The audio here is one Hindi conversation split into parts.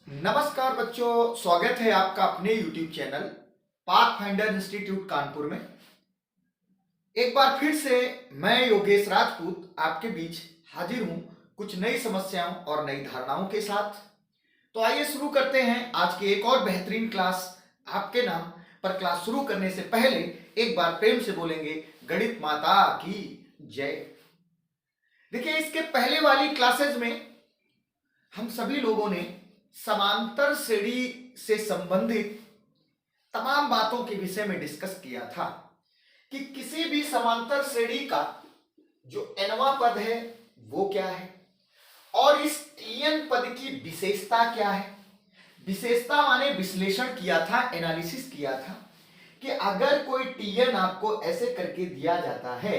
नमस्कार बच्चों, स्वागत है आपका अपने YouTube channel pathfinder institute Kanpur में। एक बार फिर से मैं योगेश राजपूत आपके बीच हाजिर हूं कुछ नई समस्याओं और नई धारणाओं के साथ। तो आइए शुरू करते हैं आज की एक और बेहतरीन क्लास आपके नाम पर। क्लास शुरू करने से पहले एक बार प्रेम से बोलेंगे गणित माता की जय। देखिए, इसके पहले वाली क्लासेस में हम सभी लोगों ने समांतर श्रेणी से संबंधित तमाम बातों के विषय में डिस्कस किया था कि किसी भी समांतर श्रेणी का जो nवां पद है वो क्या है और इस tn पद की विशेषता क्या है। विशेषता माने विश्लेषण किया था, एनालिसिस किया था कि अगर कोई tn आपको ऐसे करके दिया जाता है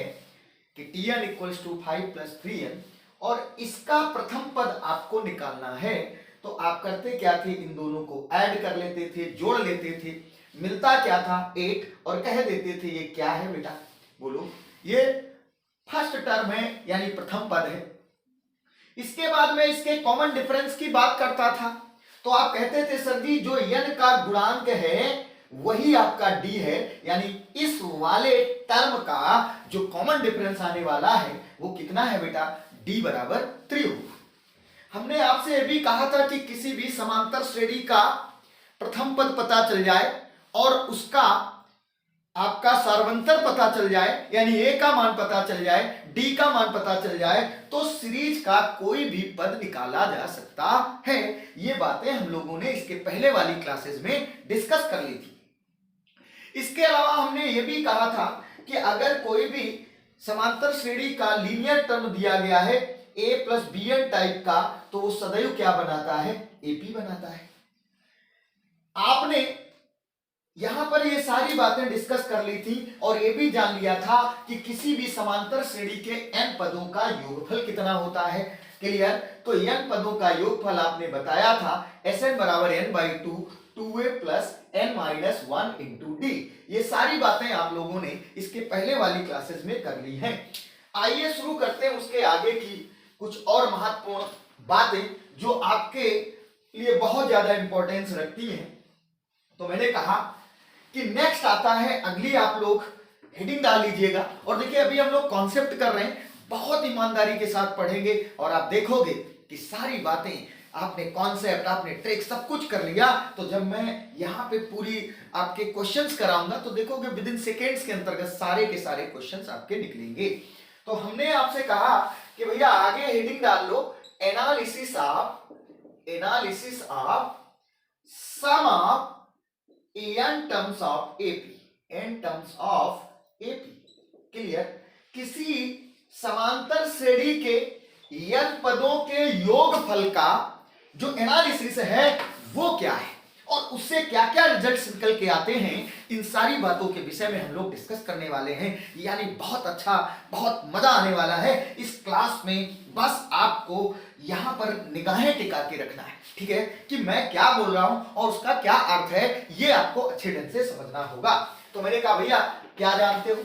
कि tn इक्वल्स टू 5 + 3n और इसका प्रथम पद आपको निकालना है तो आप करते क्या थे, इन दोनों को ऐड कर लेते थे, जोड़ लेते थे। मिलता क्या था 8 और कह देते थे ये क्या है बेटा, बोलो, ये फर्स्ट टर्म है यानी प्रथम पद है। इसके बाद में इसके कॉमन डिफरेंस की बात करता था तो आप कहते थे सर जी जो n का गुणांक है वही आपका d है, यानी इस वाले टर्म का जो कॉमन डिफरेंस आने वाला है वो कितना है बेटा, d बराबर 3 होगा। हमने आपसे यह भी कहा था कि किसी भी समांतर श्रेणी का प्रथम पद पता चल जाए और उसका आपका सार्वंतर पता चल जाए, यानी a का मान पता चल जाए, d का मान पता चल जाए तो सीरीज का कोई भी पद निकाला जा सकता है। ये बातें हम लोगों ने इसके पहले वाली क्लासेस में डिस्कस कर ली थी। इसके अलावा हमने ये भी कहा था कि अगर कोई भी समांतर श्रेणी का लीनियर टर्म दिया गया है a + bn टाइप का तो वो सदैव क्या बनाता है, ap बनाता है। आपने यहां पर ये सारी बातें डिस्कस कर ली थी और ये भी जान लिया था कि किसी भी समांतर श्रेणी के n पदों का योगफल कितना होता है। क्लियर? तो n पदों का योगफल आपने बताया था Sn बराबर n/2 2a + n - 1 × d। ये सारी बातें आप लोगों ने इसके पहले वाली क्लासेस में कर ली हैं। आइए शुरू करते हैं उसके आगे की कुछ और महत्वपूर्ण बातें जो आपके लिए बहुत ज्यादा इंपॉर्टेंस रखती हैं। तो मैंने कहा कि नेक्स्ट आता है, अगली आप लोग हेडिंग डाल लीजिएगा और देखिए अभी हम लोग कॉन्सेप्ट कर रहे हैं, बहुत ईमानदारी के साथ पढ़ेंगे और आप देखोगे कि सारी बातें आपने कॉन्सेप्ट, आपने ट्रिक सब कुछ कर लिया। तो जब मैं यहाँ पे पूरी आपके क्वेश्चंस कराऊंगा तो देखोगे विद इन सेकेंड्स के अंतर्गत सारे के सारे क्वेश्चंस आपके निकलेंगे। तो हमने आपसे कहा कि भैया आगे हेडिंग डाल लो, analysis of sum of n terms of AP। Clear? किसी समांतर श्रेणी के n पदों के योगफल का जो एनालिसिस है वो क्या है और उससे क्या क्या रिजल्ट्स निकल के आते हैं, इन सारी बातों के विषय में हम लोग डिस्कस करने वाले हैं। यानी बहुत अच्छा, बहुत मजा आने वाला है इस क्लास में। बस आपको यहां पर निगाहें टिका के रखना है, ठीक है, कि मैं क्या बोल रहा हूं और उसका क्या अर्थ है, ये आपको अच्छे ढंग से समझना होगा। तो मैंने कहा भैया क्या जानते हो,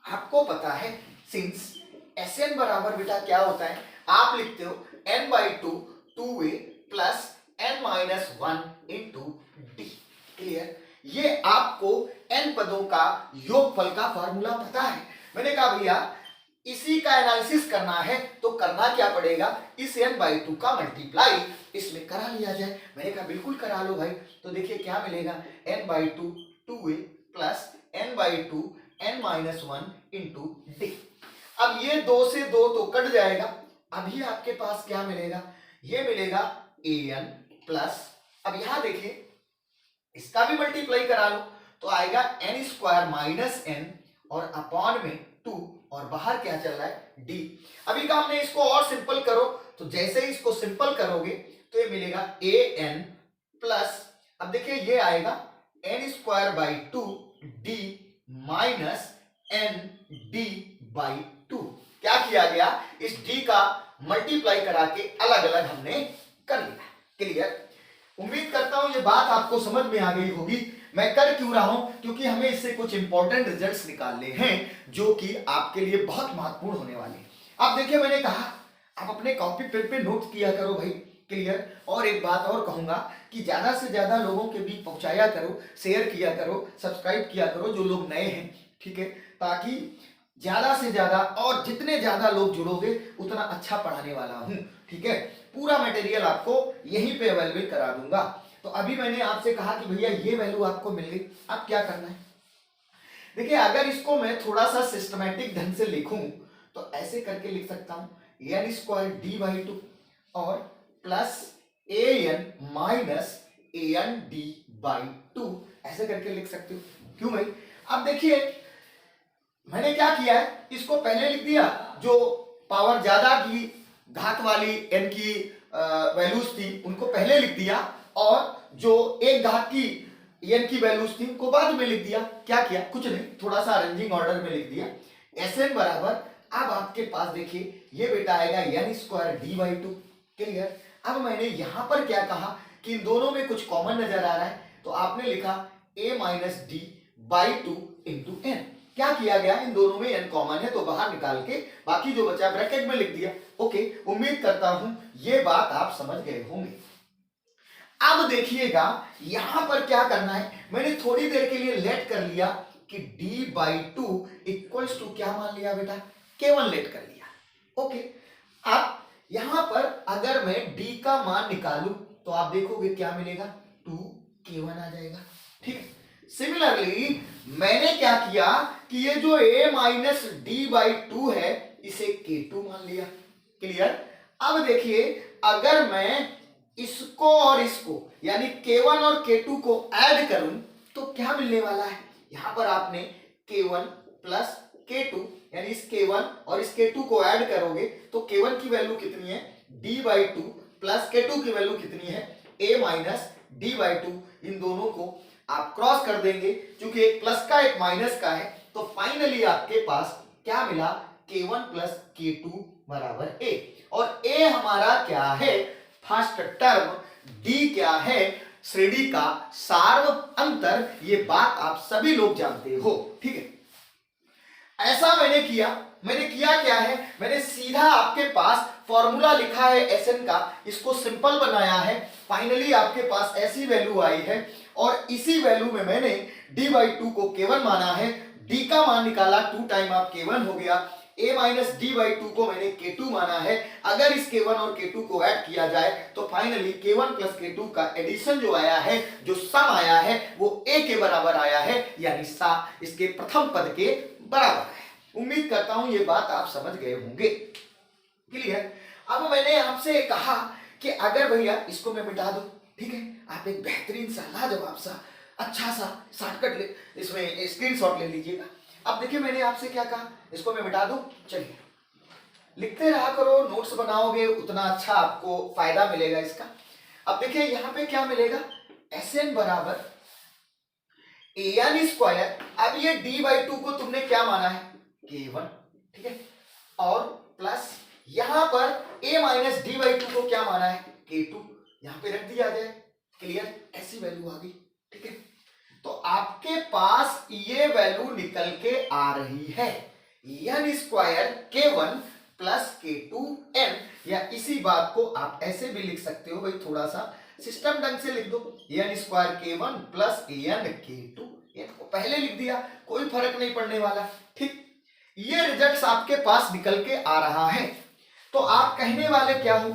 आपको पता है सिंस Sn बराबर बेटा क्या होता है, आप लिखते हो n/2 2a + n - 1 × d। Clear? ये आपको n पदों का योगफल का फार्मूला पता है। मैंने कहा भैया इसी का एनालिसिस करना है तो करना क्या पड़ेगा, इस n/2 का मल्टीप्लाई इसमें करा लिया जाए। मैंने कहा बिल्कुल करा लो भाई। तो देखिए क्या मिलेगा, n/2 2a + n/2 n - 1 × d। अब ये 2 से 2 तो कट जाएगा, अभी आपके पास क्या मिलेगा, ये मिलेगा an प्लस, अब यहां देखिए इसका भी मल्टीप्लाई करा लो तो आएगा n² - n और अपॉन में 2 और बाहर क्या चल रहा है d। अभी का हमने इसको और सिंपल करो तो जैसे ही इसको सिंपल करोगे तो ये मिलेगा an प्लस, अब देखिए ये आएगा n² / 2 d - n/d/2। क्या किया गया, इस d का मल्टीप्लाई करा के अलग अलग हमने कर लिया। क्लियर? उम्मीद करता हूं ये बात आपको समझ में आ गई होगी। मैं कर क्यों रहा हूं, क्योंकि हमें इससे कुछ इंपॉर्टेंट रिजल्ट्स निकालने हैं जो कि आपके लिए बहुत महत्वपूर्ण होने वाले हैं। अब देखिए मैंने कहा आप अपने कॉपी पेन पे नोट किया करो भाई, क्लियर। और एक बात और कहूंगा कि ज्यादा से ज्यादा लोगों के बीच पहुंचाया करो, शेयर किया करो, सब्सक्राइब किया करो जो लोग नए हैं, ठीक है, ताकि ज्यादा से ज्यादा और जितने ज्यादा लोग जुड़ोगे उतना अच्छा पढ़ाने वाला हूं, ठीक है। पूरा मटेरियल आपको यहीं पे अवेलेबल करा दूंगा। तो अभी मैंने आपसे कहा कि भैया ये वैल्यू आपको मिल गई, अब क्या करना है। देखिए अगर इसको मैं थोड़ा सा सिस्टमैटिक ढंग से लिखूं तो ऐसे करके लिख सकता हूं n square d by two और plus a n minus a n d by two, ऐसे करके लिख सकते हो। क्यों भाई, अब देखिए मैंने क्या किया है, इसको पहले लिख दिया, जो पावर ज्यादा की घात वाली एन की वैल्यूज थी उनको पहले लिख दिया, और जो एक घात की एन की वैल्यूज थी उनको बाद में लिख दिया। क्या किया, कुछ नहीं, थोड़ा सा अरेंजिंग ऑर्डर में लिख दिया। एस एन बराबर, अब आपके पास देखिए ये बेटा आएगा n square d by two, clear. अब मैंने यहां पर क्या कहा कि इन दोनों में कुछ कॉमन नजर आ रहा है, तो आपने लिखा a minus d by two into n. क्या किया गया, इन दोनों में n कॉमन है तो बाहर निकाल के बाकी जो बचा ब्रैकेट में लिख दिया। ओके, उम्मीद करता हूं ये बात आप समझ गए होंगे। अब देखिएगा यहां पर क्या करना है, मैंने थोड़ी देर के लिए लेट कर लिया कि d by two equals to क्या मान लिया बेटा, केवल लेट कर लिया। ओके, अब यहां पर अगर मैं d का मान निकालूं तो आप देखोगे क्या मिलेगा, 2k1 आ जाएगा, ठीक है। सिमिलरली मैंने क्या किया कि ये जो a minus d by to है इसे k2 मान लिया, क्लियर। अब देखिए अगर मैं इसको और इसको यानी k1 और k2 को ऐड करूं तो क्या मिलने वाला है, यहां पर आपने k1 प्लस k2 यानी इस k1 और इस k2 को ऐड करोगे तो k1 की वैल्यू कितनी है, d by to, plus k2 की वैल्यू कितनी है, a minus d by two. इन दोनों को आप क्रॉस कर देंगे, क्योंकि एक प्लस का एक माइनस का है, तो फाइनली आपके पास क्या मिला, k1 प्लस k2 बराबर a। और a हमारा क्या है, फर्स्ट टर्म, d क्या है, श्रेणी का सार्व अंतर। ये बात आप सभी लोग जानते हो, ठीक है। ऐसा मैंने किया क्या है, मैंने सीधा आपके पास फॉर्मूला लिखा है एसएन का, इसको सिंपल बनाया है, फाइनली आपके पास ऐसी वैल्यू आई है, और इसी वैल्यू में मैंने d बाई टू को k1 माना है, d का मान निकाला, 2 टाइम आप k1 हो गया, a minus d by to को मैंने k2 माना है। अगर इस k1 और k2 को ऐड किया जाए तो फाइनली k1 प्लस k2 का एडिशन जो आया है, जो सम आया है वो a के बराबर आया है, यानी इसके प्रथम पद के बराबर है। उम्मीद करता हूं ये बात आप समझ गए होंगे, क्लियर। अब मैंने आपसे कहा कि अगर भैया इसको मैं मिटा दूं, ठीक है, आप एक बेहतरीन सा लाजवाब सा अच्छा सा शॉर्टकट इसमें स्क्रीनशॉट ले लीजिएगा। अब देखिए मैंने आपसे क्या कहा, इसको मैं मिटा दूं, चलिए लिखते रहा करो, नोट्स बनाओगे उतना अच्छा आपको फायदा मिलेगा इसका। अब देखिए यहां पे क्या मिलेगा, एसएन बराबर एन स्क्वायर, अब ये डी बाई टू को तुमने क्या माना है, k1, ठीक है, और प्लस यहां पर a minus d by to को क्या माना है, k2, यहां पे रख दिया जाए, क्लियर, ऐसी वैल्यू आ गई, ठीक है। तो आपके पास ये वैल्यू निकल के आ रही है, N square k1 plus k2n, या इसी बात को आप ऐसे भी लिख सकते हो भाई, थोड़ा सा सिस्टम ढंग से लिख दो, N square k1 plus N k2, को पहले लिख दिया, कोई फर्क नहीं पड़ने वाला, ठीक। ये रिजल्ट्स आपके पास निकल के आ रहा है। तो आप कहने वाले क्या हो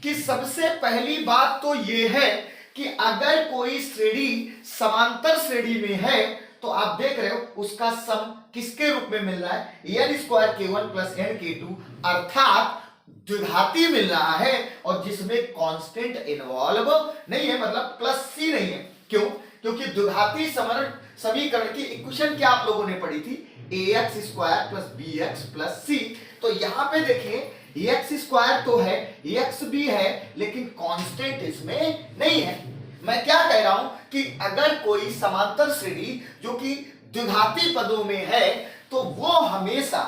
कि सबसे पहली बात तो ये है कि अगर कोई श्रेणी समांतर श्रेणी में है तो आप देख रहे हो उसका सम किसके रूप में मिल रहा है, N square k1 plus N k2, अर्थात द्विघाती मिल रहा है, और जिसमें कांस्टेंट इन्वॉल्व नहीं है, मतलब प्लस सी नहीं है। क्यों, क्योंकि द्विघाती समीकरण की इक्वेशन क्या आप लोगों ने पढ़ी थी, ax square plus bx plus c। तो यहां पे देखिए x स्क्वायर तो है, x भी है, लेकिन कांस्टेंट इसमें नहीं है। मैं क्या कह रहा हूं कि अगर कोई समांतर श्रेणी जो कि द्विघाती पदों में है तो वो हमेशा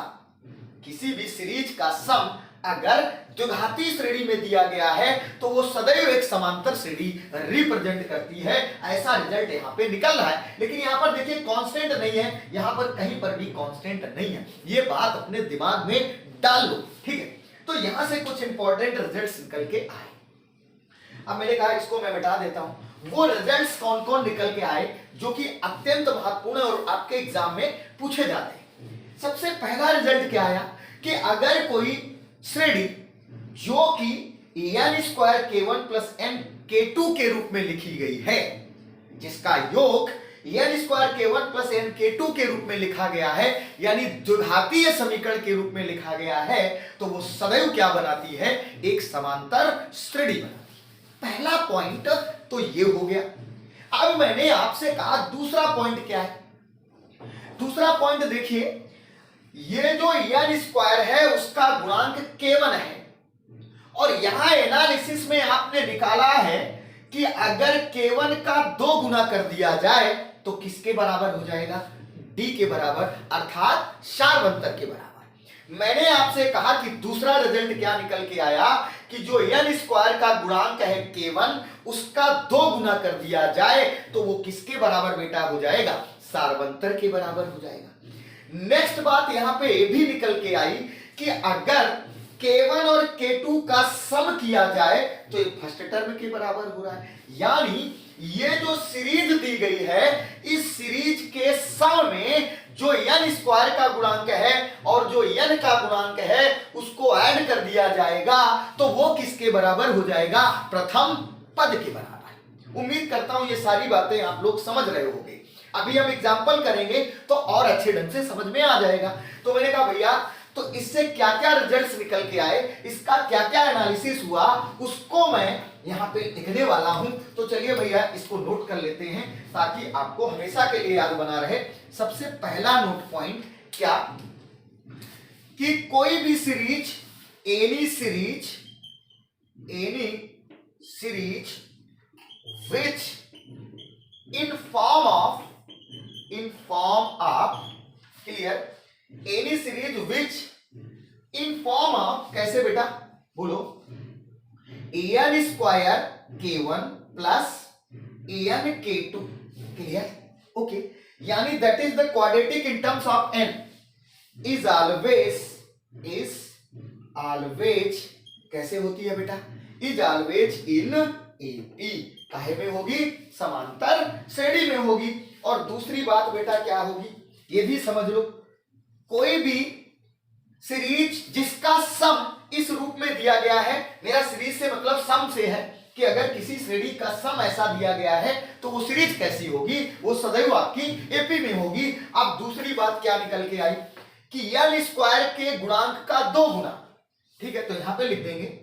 किसी भी सीरीज का सम अगर द्विघाती श्रेणी में दिया गया है तो वो सदैव एक समांतर श्रेणी रिप्रेजेंट करती है। ऐसा रिजल्ट यहाँ पे निकल रहा है, लेकिन यहाँ पर देखिए कांस्टेंट नहीं है, यहाँ पर कहीं पर भी कांस्टेंट नहीं है, ये बात अपने दिमाग में डाल लो, ठीक है। तो यहां से कुछ इंपॉर्टेंट रिजल्ट्स निकल के आए। अब मैंने कहा इसको मैं मिटा देता हूं। वो रिजल्ट्स कौन कौन निकल के आए जो कि अत्यंत महत्वपूर्ण और आपके एग्जाम में पूछे जाते हैं। सबसे पहला रिजल्ट क्या आया कि अगर कोई श्रेणी जो कि N square k1 plus N k2 के रूप में लिखी गई है, जिसका योग N square k1 plus N k2 के रूप में लिखा गया है, यानी द्विघातीय समीकरण के रूप में लिखा गया है, तो वो सदैव क्या बनाती है, एक समांतर श्रेणी बनाती है। पहला पॉइंट तो ये हो गया। अब मैंने आपसे कहा दूसरा पॉइंट क्या है। दूसरा पॉइंट देखिए, ये जो एन स्क्वायर है उसका गुणांक k1 है, और यहां एनालिसिस में आपने निकाला है कि अगर k1 का 2 गुना कर दिया जाए तो किसके बराबर हो जाएगा, d के बराबर, अर्थात सार्वंतर के बराबर। मैंने आपसे कहा कि दूसरा रिजल्ट क्या निकल के आया कि जो एन स्क्वायर का गुणांक है k1 उसका 2 गुना कर दिया जाए तो वो किसके बराबर बेटा हो जाएगा, सार्वंतर के बराबर हो जाएगा। नेक्स्ट बात यहां पे ये भी निकल के आई कि अगर k1 और k2 का सम किया जाए तो ये फर्स्ट टर्म के बराबर हो रहा है, यानी ये जो सीरीज दी गई है इस सीरीज के सम में जो n स्क्वायर का गुणांक है और जो n का गुणांक है उसको ऐड कर दिया जाएगा तो वो किसके बराबर हो जाएगा, प्रथम पद के बराबर। उम्मीद करता हूं ये सारी बातें आप लोग समझ रहे होंगे। अभी हम एग्जाम्पल करेंगे तो और अच्छे ढंग से समझ में आ जाएगा। तो मैंने कहा भैया तो इससे क्या क्या रिजल्ट्स निकल के आए, इसका क्या क्या एनालिसिस हुआ, उसको मैं यहां पे लिखने वाला हूं। तो चलिए भैया इसको नोट कर लेते हैं ताकि आपको हमेशा के लिए याद बना रहे। सबसे पहला नोट पॉइंट क्या कि कोई भी series, any series which in form of clear, any series which in form of, कैसे बेटा बोलो, an square k1 plus an k2, clear, okay, यानी that is the quadratic in terms of n is always कैसे होती है बेटा, is always in AP, काहे में होगी, समांतर श्रेणी में होगी। और दूसरी बात बेटा क्या होगी ये भी समझ लो, कोई भी सीरीज जिसका सम इस रूप में दिया गया है, मेरा सीरीज से मतलब सम से है कि अगर किसी श्रेणी का सम ऐसा दिया गया है तो वो सीरीज कैसी होगी, वो सदैव आपकी एपी में होगी। अब दूसरी बात क्या निकल के आई कि एन स्क्वायर के गुणांक का 2 गुना, ठीक है, तो यहां पे लिख देंगे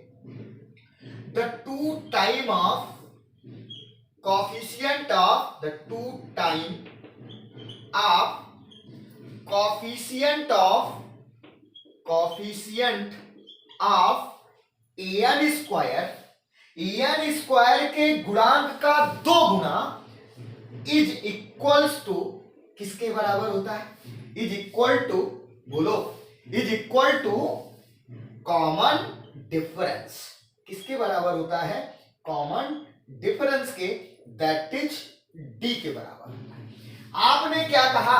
the 2 time of coefficient of the 2 time of coefficient of an square के गुणांक का 2 गुना इज इक्वल्स टू, किसके बराबर होता है, इज इक्वल टू, बोलो, is equal to common difference, किसके बराबर होता है, कॉमन डिफरेंस के, दैट इज डी के बराबर होता है। आपने क्या कहा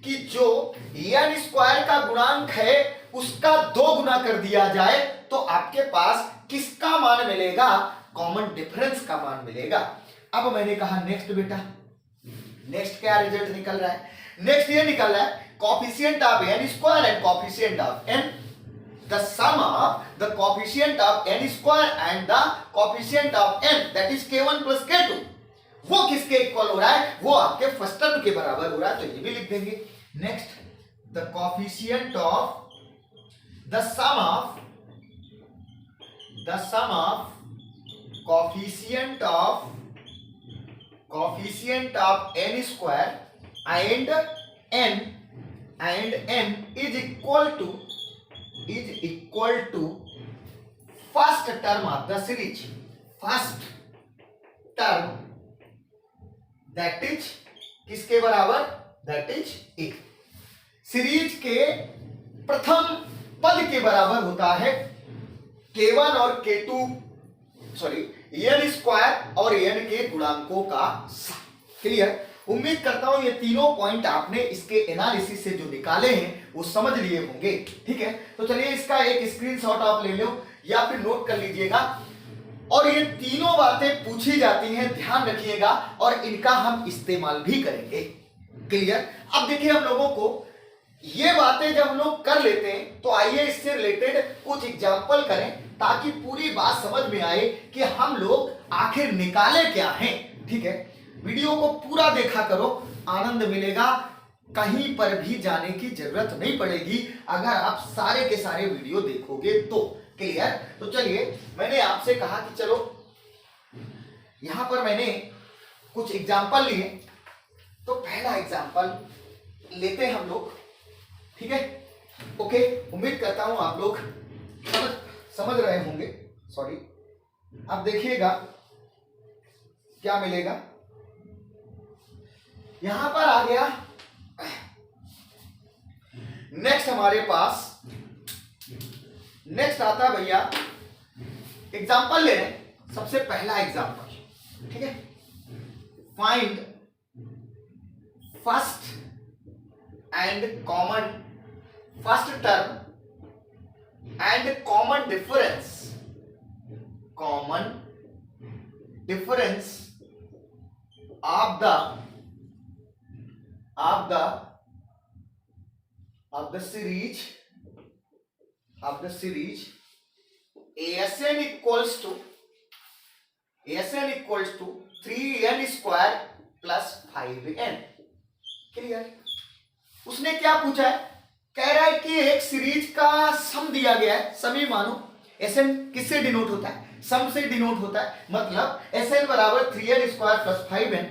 कि जो एन स्क्वायर का गुणांक है उसका 2 गुना कर दिया जाए तो आपके पास किसका मान मिलेगा, कॉमन डिफरेंस का मान मिलेगा। अब मैंने कहा नेक्स्ट बेटा, नेक्स्ट क्या रिजल्ट निकल रहा है, नेक्स्ट ये निकल रहा है coefficient of n square and coefficient of n, the sum of the coefficient of n square and the coefficient of n, that is k1 plus k2, वो किसके इक्वल हो रहा है, वो आपके फर्स्ट टर्म के बराबर हो रहा है, तो ये भी लिख देंगे। Next the coefficient of the sum of coefficient of n square and n is equal to first term of the series, first term, that is किसके बराबर, that is a, सीरीज के प्रथम पद के बराबर होता है k1 और k2, सॉरी n स्क्वायर और n के गुणांकों का सम। क्लियर, उम्मीद करता हूं ये तीनों पॉइंट आपने इसके एनालिसिस से जो निकाले हैं वो समझ लिए होंगे। ठीक है, तो चलिए इसका एक स्क्रीनशॉट आप ले लो या फिर नोट कर लीजिएगा। और ये तीनों बातें पूछी जाती हैं, ध्यान रखिएगा, और इनका हम इस्तेमाल भी करेंगे। क्लियर? अब देखिए हम लोगों को ये बातें जब हम लोग कर लेते हैं तो आइए इससे रिलेटेड कुछ एग्जाम्पल करें ताकि पूरी बात समझ में आए कि हम लोग आखिर निकाले क्या हैं। ठीक है, वीडियो को पूरा देखा करो, आनंद मिलेगा, कहीं पर भी जाने की जरूरत नहीं पड़ेगी अगर आप सारे के सारे वीडियो देखोगे तो। क्लियर? तो चलिए, मैंने आपसे कहा कि चलो यहां पर मैंने कुछ एग्जाम्पल लिए, तो पहला एग्जाम्पल लेते हैं हम लोग। ठीक है, ओके, उम्मीद करता हूं आप लोग समझ रहे होंगे। सॉरी, अब देखिएगा क्या मिलेगा। यहां पर आ गया नेक्स्ट हमारे पास, नेक्स्ट आता है भैया एग्जाम्पल ले रहे हैं। सबसे पहला एग्जाम्पल, ठीक है, find first and common, first term and common difference, common difference of the series ASN equals to 3n square plus 5n। Clear? उसने क्या पूछा है? कह रहा है कि एक सीरीज का सम दिया गया है, समी मानो। SN किससे डिनोट होता है? सम से डिनोट होता है, मतलब SN बराबर 3n स्क्वायर प्लस 5n।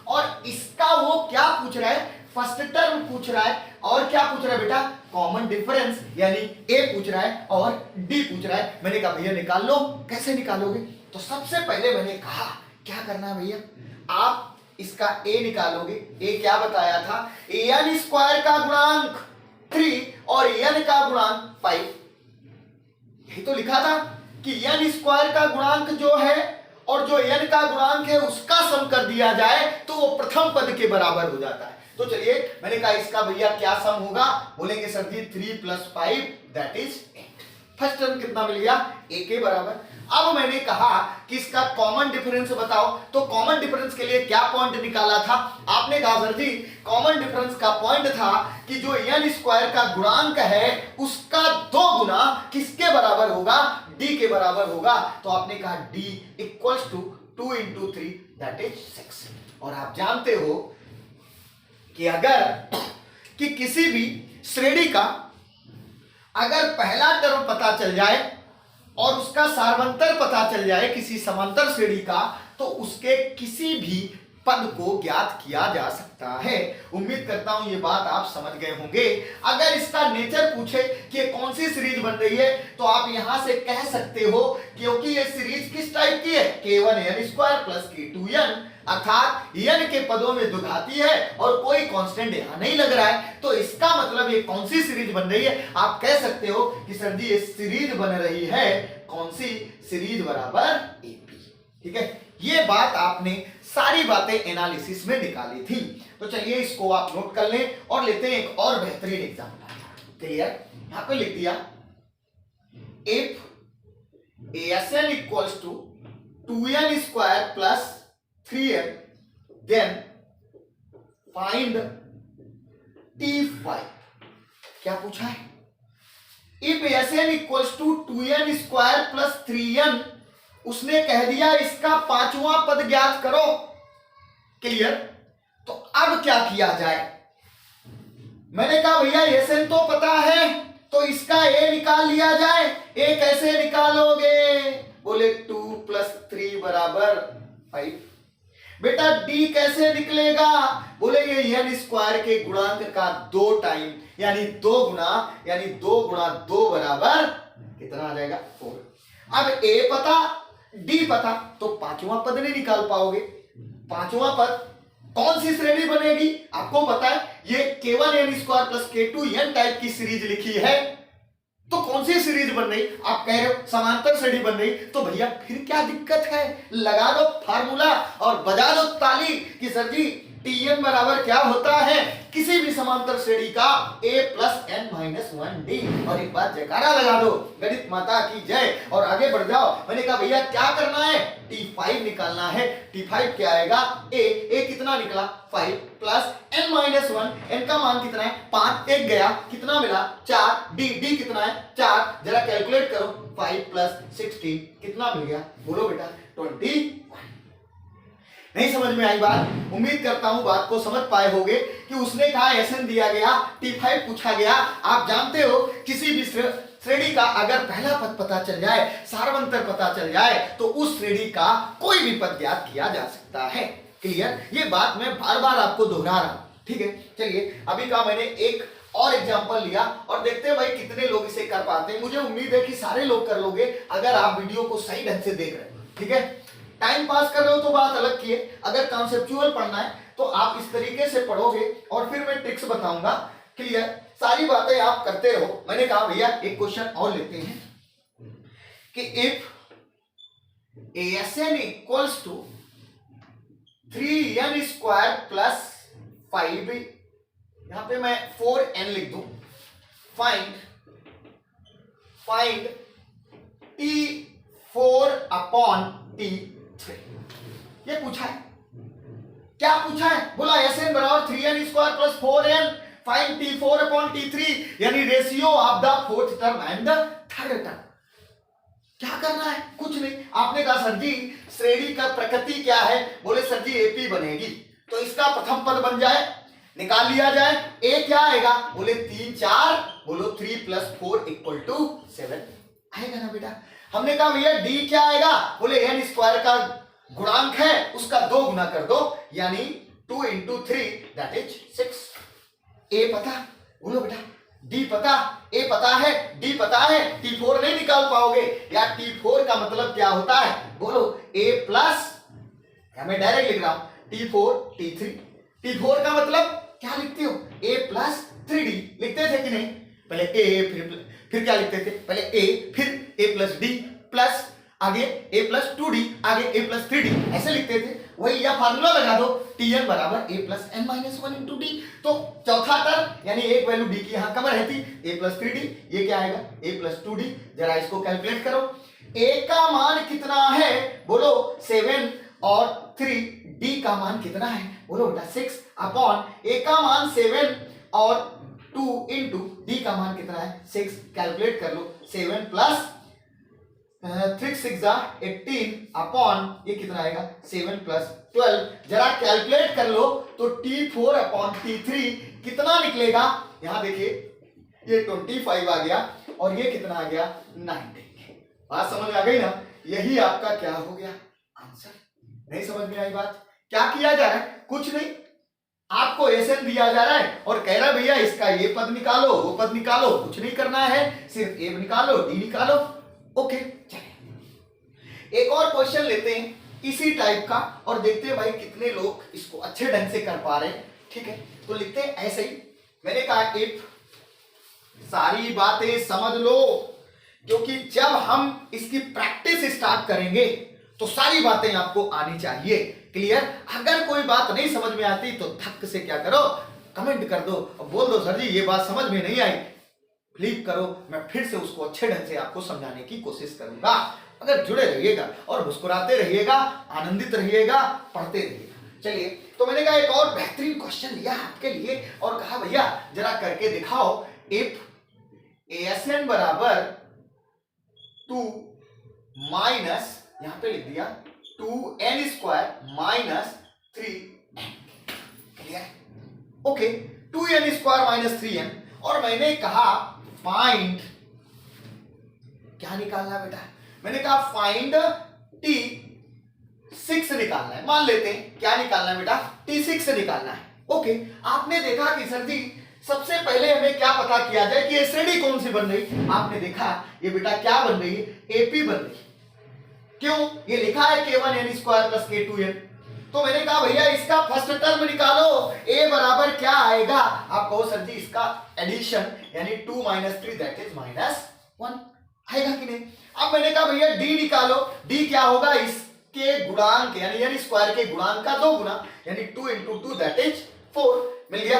और इसका वो क्या पूछ रहा है? फर्स्ट टर्म पूछ रहा है, और क्या पूछ रहा है बेटा? कॉमन डिफरेंस, यानी A पूछ रहा है और D पूछ रहा है। मैंने कहा भैया निकाल लो। कैसे निकालोगे? तो सबसे पहले मैंने कहा क्या करना है भैया, आप इसका A निकालोगे। A क्या बताया था? n स्क्वायर का गुणांक 3 और n का गुणांक 5। यही तो लिखा था कि n स्क्वायर का गुणांक जो है और जो n का गुणांक है उसका सम कर दिया जाए तो वो प्रथम पद के बराबर हो जाता है। तो चलिए, मैंने कहा इसका भैया क्या सम होगा? बोलेंगे sir ji 3 + 5 that is 8। First term कितना मिल गया? A के बराबर। अब मैंने कहा कि इसका कॉमन डिफरेंस बताओ, तो कॉमन डिफरेंस के लिए क्या पॉइंट निकाला था? आपने कहा सर जी कॉमन डिफरेंस का पॉइंट था कि जो n स्क्वायर का गुणांक है उसका 2 गुना किसके बराबर होगा? D के बराबर होगा। तो आपने कहा D = 2 × 3 दैट इज 6। और आप जानते हो कि अगर कि किसी भी श्रेणी का अगर पहला टर्म पता चल जाए और उसका सार्वंतर पता चल जाए किसी समांतर श्रेणी का, तो उसके किसी भी पद को ज्ञात किया जा सकता है। उम्मीद करता हूं ये बात आप समझ गए होंगे। अगर इसका नेचर पूछे कि कौन सी सीरीज बन रही है, तो आप यहां से कह सकते हो क्योंकि ये सीरीज किस टाइप की है? k1n² + k2n, अर्थात n के पदों में द्विघाती है और कोई कांस्टेंट यहां नहीं लग रहा है। तो इसका मतलब ये कौन सी सीरीज बन रही है? आप कह सकते हो कि सर जी ये सीरीज बन रही है, कौन सी? सीरीज बराबर AP। ठीक है, ये बात आपने सारी बातें एनालिसिस में निकाली थी। तो चलिए इसको आप नोट कर लें और लेते हैं एक और बेहतरीन एग्जांपल। क्लियर? यहां पे लिख दिया if ASN = 2n² + 3n then find T5। क्या पूछा है? इफ ASN = 2n² + 3n, उसने कह दिया इसका पांचवा पद ज्ञात करो। क्लियर? तो अब क्या किया जाए? मैंने कहा भैया SN तो पता है, तो इसका A निकाल लिया जाए। A कैसे निकालोगे? बोले 2 + 3 = 5। बेटा D कैसे निकलेगा? बोले ये n स्क्वायर के गुणांक का 2 टाइम, यानी 2 गुना, यानी 2 × 2 बराबर कितना आ जाएगा? 4। अब A पता, D पता, तो पांचवा पद नहीं निकाल पाओगे। पांचवा पद कौन सी श्रेणी बनेगी? आपको पता है ये k1n² + k2n टाइप की सीरीज लिखी है, तो कौन सी सीरीज बन रही? आप कह रहे हो समांतर श्रेणी बन रही। तो भैया फिर क्या दिक्कत है? लगा दो फार्मूला और बजा दो ताली कि सर जी Tn बराबर क्या होता है, किसी भी समांतर श्रेणी का a plus N minus 1d। और एक बार जयकारा लगा दो, गणित माता की जय, और आगे बढ़ जाओ। मैंने कहा भैया क्या करना है, T5 निकालना है। T5 क्या आएगा, a कितना निकला 5 प्लस n माइनस 1, n का मान कितना है 5, एक गया कितना मिला 4, d कितना है 4, जरा कैलकुलेट करो 5 प्लस 16 कितना मिल गया, बोलो बेटा 21। नहीं समझ में आई बात, उम्मीद करता हूं बात को समझ पाए होगे कि उसने कहा एसएन दिया गया, T5 पूछा गया। आप जानते हो किसी भी श्रेणी का अगर पहला पद पता चल जाए, सार्वंतर पता चल जाए, तो उस श्रेणी का कोई भी पद ज्ञात किया जा सकता है। क्लियर, ये बात मैं बार बार आपको दोहरा रहा हूं, ठीक है। चलिए अभी का मैंने एक और एग्जांपल लिया और देखते हैं भाई कितने लोग इसे कर पाते हैं। मुझे उम्मीद है कि सारे लोग कर लोगे अगर आप वीडियो को सही ढंग से देख रहे हो, ठीक है। टाइम पास कर रहे हो तो बात अलग की है, अगर कॉन्सेप्चुअल पढ़ना है तो आप इस तरीके से पढ़ोगे और फिर मैं ट्रिक्स बताऊंगा। क्लियर, सारी बातें आप करते रहो। मैंने कहा भैया एक क्वेश्चन और लेते हैं कि if ASN equals to 3n square plus 5, यहां पे मैं 4n लिख दूं, फाइंड T4 अपॉन T3, ये पूछा है। क्या पूछा है, बोला Sn बराबर 3n square plus 4n, find T4 upon T3, यानी ratio of the fourth term and the third term. क्या करना है, कुछ नहीं। आपने कहा सर जी श्रेणी का प्रकृति क्या है, बोले सर जी AP बनेगी, तो इसका प्रथम पद बन जाए, निकाल लिया जाए। A क्या आएगा, बोले 3 4, बोलो 3 प्लस 4 इक्वल टू 7 आएगा ना बेटा। हमने कहा भैया D क्या आएगा, बोले n स्क्वायर का गुणांक है उसका 2 गुना कर दो, यानी 2 इंटू 3 दैट इज 6। A पता, बोलो बेटा D पता, A पता है, D पता है, T4 नहीं निकाल पाओगे यार। T4 का मतलब क्या होता है, बोलो A प्लस, मैं डायरेक्ट लिख रहा हूं T4 T3। T4 का मतलब क्या लिखते हो, A प्लस 3D लिखते थे कि नहीं, पहले A फिर क्या लिखते थे, पहले A फिर A प्लस D प्लस आगे A प्लस 2D आगे A प्लस 3D ऐसे लिखते थे। वही या फार्मूला लगा दो Tn बराबर A plus n minus 1 into D। तो चौथा टर्म यानी एक वैल्यू D की यहां कम रहती, A प्लस 3D, ये क्या आएगा A प्लस 2D। जरा इसको कैलकुलेट करो, A का मान कितना है, बोलो 7 और 3, D का मान कितना है, बोलो बेटा 6 अपॉन A का मान 7 और 2 इंटू D का मान कितना है 6, कैलकुलेट कर लो 7 प्लस 3 6 18 अपॉन ये कितना आएगा 7 प्लस 12, जरा कैलकुलेट कर लो तो T4 अपॉन T3 कितना निकलेगा। यहां देखिए ये 25 आ गया और ये कितना आ गया 19। बात समझ में आ गई ना, यही आपका क्या हो गया आंसर। नहीं समझ में आई बात, क्या किया जा रहा है, कुछ नहीं, आपको एसएन दिया जा रहा है और कह रहा भैया इसका ये पद निकालो वो पद निकालो, कुछ नहीं करना है, सिर्फ ए निकालो डी निकालो। ओके चलिए एक और क्वेश्चन लेते हैं इसी टाइप का और देखते हैं भाई कितने लोग इसको अच्छे ढंग से कर पा रहे हैं। ठीक है तो लिखते हैं ऐसे ही, मैंने कहा इफ, सारी बातें समझ लो क्योंकि जब हम इसकी प्रैक्टिस स्टार्ट करेंगे तो सारी बातें आपको आनी चाहिए। क्लियर, अगर कोई बात नहीं समझ में आती तो धक्क से क्या करो कमेंट कर दो और बोल दो सर जी ये बात समझ में नहीं आई, बिलीव करो मैं फिर से उसको अच्छे ढंग से आपको समझाने की कोशिश करूंगा। अगर जुड़े रहिएगा और मुस्कुराते रहिएगा, आनंदित रहिएगा, पढ़ते रहिएगा। चलिए तो मैंने कहा एक और बेहतरीन क्वेश्चन लिया आपके लिए और कहा भैया जरा करके दिखाओ, इफ ASN बराबर 2 माइनस, यहां पे लिख दिया 2n square minus 3n। Clear, okay 2n square minus 3n और मैंने कहा फाइंड, क्या निकालना है बेटा, मैंने कहा फाइंड T6 निकालना है। मान लेते हैं क्या निकालना है बेटा, T6 निकालना है। ओके आपने देखा कि सर जी सबसे पहले हमें क्या पता किया जाए कि ये श्रेणी कौन सी बन रही। आपने देखा ये बेटा क्या बन रही है, AP बन रही है। क्यों, ये लिखा है K1n स्क्वायर प्लस K2n। तो मैंने कहा भैया इसका फर्स्ट टर्म निकालो, A बराबर क्या आएगा, आप कहो सर जी इसका एडिशन यानी 2 माइनस 3 दैट इज माइनस 1 आएगा कि नहीं। अब मैंने कहा भैया D निकालो, D क्या होगा, इस के गुणांक यानी स्क्वायर के गुणांक का 2 गुना यानी 2 into 2 दैट इज 4 मिल गया।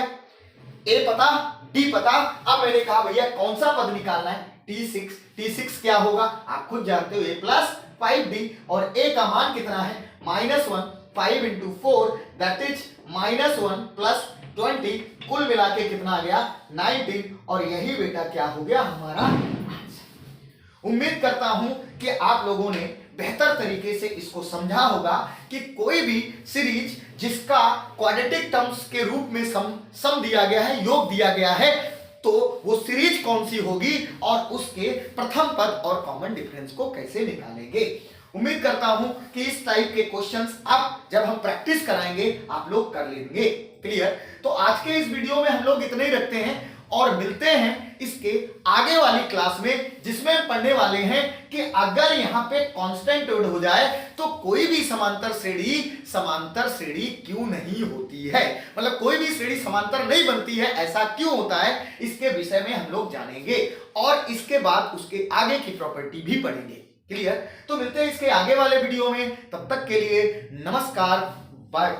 ए पता डी पता। अब मैंने कहा भैया कौन सा पद निकालना है, T6 क्या होगा आप खुद जानते हो, a प्लस 5d और a का मान कितना है -1, 5 into 4 दैट इज -1 प्लस 20 कुल मिला के कितना आ गया 19 और यही बेटा क्या हो गया हमारा आंसर। उम्मीद करता हूं कि आप लोगों ने बेहतर तरीके से इसको समझा होगा कि कोई भी सीरीज जिसका क्वाड्रेटिक टर्म्स के रूप में सम दिया गया है, योग दिया गया है, तो वो सीरीज कौन सी होगी और उसके प्रथम पद और कॉमन डिफरेंस को कैसे निकालेंगे। उम्मीद करता हूं कि इस टाइप के क्वेश्चंस अब जब हम प्रैक्टिस कराएंगे आप लोग कर लेंगे। क्लियर? तो आज के इस वीडियो में हम लोग इतने ही रखते हैं और मिलते हैं इसके आगे वाली क्लास में, जिसमें हम पढ़ने वाले हैं कि अगर यहां पे कांस्टेंट हो जाए तो कोई भी समांतर श्रेणी क्यों नहीं होती है, मतलब कोई भी श्रेणी समांतर नहीं बनती है, ऐसा क्यों होता है, इसके विषय में हम लोग जानेंगे और इसके बाद उसके आगे की प्रॉपर्टी भी पढ़ेंगे। क्लियर? तो मिलते हैं इसके आगे वाले वीडियो में, तब तक के लिए नमस्कार, बाय।